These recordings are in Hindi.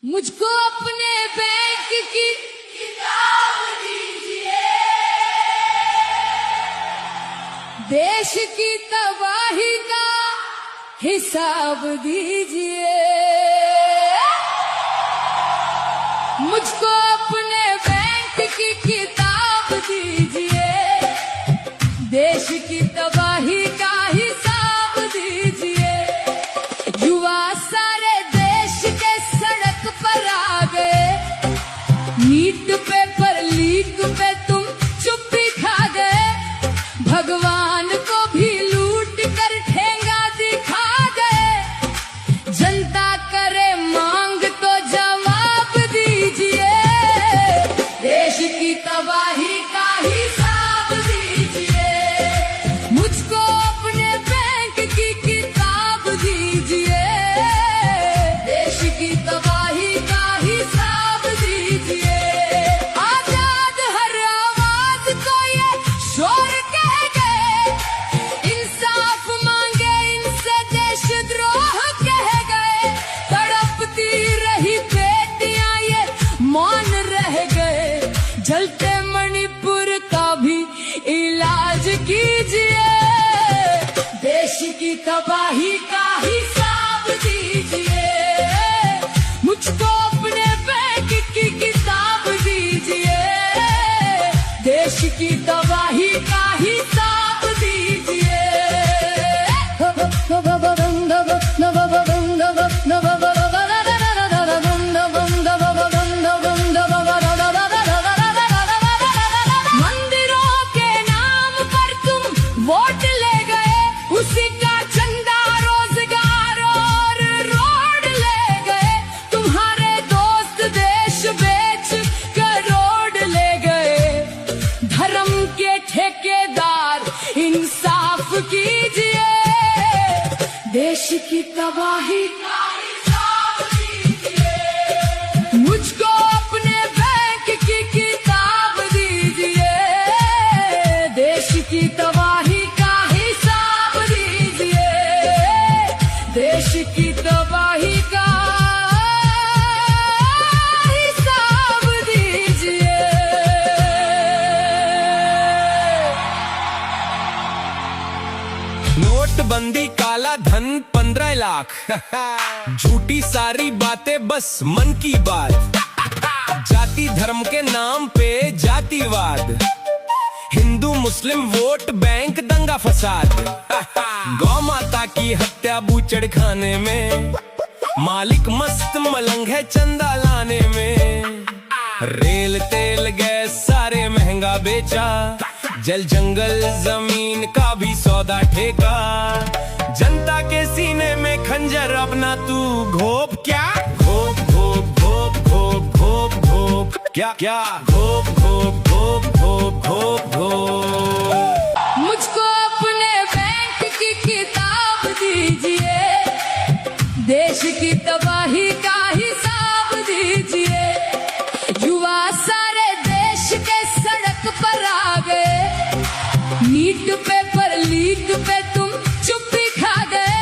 मुझको अपने बैंक की किताब दीजिए, देश की तबाही का हिसाब दीजिए। मुझको अपने बैंक की किताब दीजिए, देश की तबाही का हिसाब दीजिए। युवा सारे देश के सड़क पर आ गए, नीट पेपर लीक पे तुम चुप्पी खा गए। भगवान को भी लूट कर ठेंगा दिखा गए। जनता करे मांग तो जवाब दीजिए, देश की तबाही का हिसाब दीजिए। मुझको अपने बैंक की किताब दीजिए, देश की तबाही का हिसाब दीजिए। आजाद हर आवाज को ये शोर कह गए, इंसाफ मांगे इनसे देशद्रोह कह गए। तड़पती रही बेटियां ये मौन रह गए। जलते मणिपुर का भी इलाज कीजिए, देश की तबाही का हिसाब दीजिए। मुझको अपने बैंक की किताब दीजिए, देश की तबाही का हिसाब दीजिए। मंदिरों के नाम पर तुम वोट ले गए, उसी का चंदा रोजगार और रोड ले गए। तुम्हारे दोस्त देश बेच करोड़ ले गए। धर्म के ठेकेदार इंसाफ कीजिए, देश की तबाही का हिसाब दीजिए। मुझको अपने बैंक की किताब दीजिए, देश की तबाही का हिसाब दीजिए। देश की तबाही का हिसाब दीजिए। नोटबंदी काला धन 15 लाख झूठी सारी बातें बस मन की बात। जाति धर्म के नाम पे जातिवाद, हिंदू मुस्लिम वोट बैंक दंगा फसाद। गौ माता की हत्या बूचड़ खाने में, मालिक मस्त मलंग है चंदा लाने में। रेल तेल गैस सारे महंगा बेचा, जल जंगल जमीन का भी सौदा ठेका। जनता के सीने में खंजर अपना तू घोप क्या, घोप घोप घोप घोप घोप घोप क्या क्या, घोप घोप घोप घोप घोप घोप। मुझको अपने बैंक की किताब दीजिए, देश की तबाही का हिसाब दीजिए। युवा सारे देश के सड़क पर आ गए, नीट पेपर लीक पे तुम चुप्पी खा गए।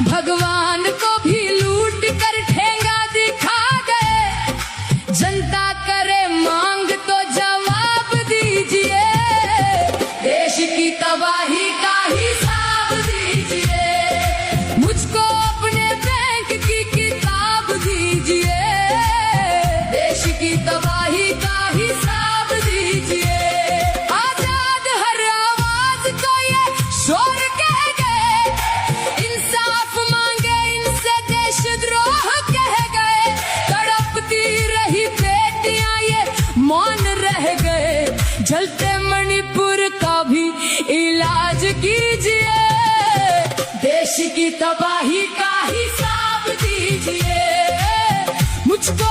भगवान को भी लूट कर ठेंगा दिखा गए। जनता करे मांग तो जवाब दीजिए, देश की तबाही का हिसाब दीजिए। मुझको अपने बैंक की किताब दीजिए, देश की तबाही का हिसाब दीजिए। आजाद हर आवाज को ये शोर कह गए, इंसाफ मांगे इनसे देशद्रोह कह गए। तड़पती रही बेटियां ये मौन रह गए। जलते मणिपुर का भी इलाज कीजिए, देश की तबाही का हिसाब दीजिए। मुझको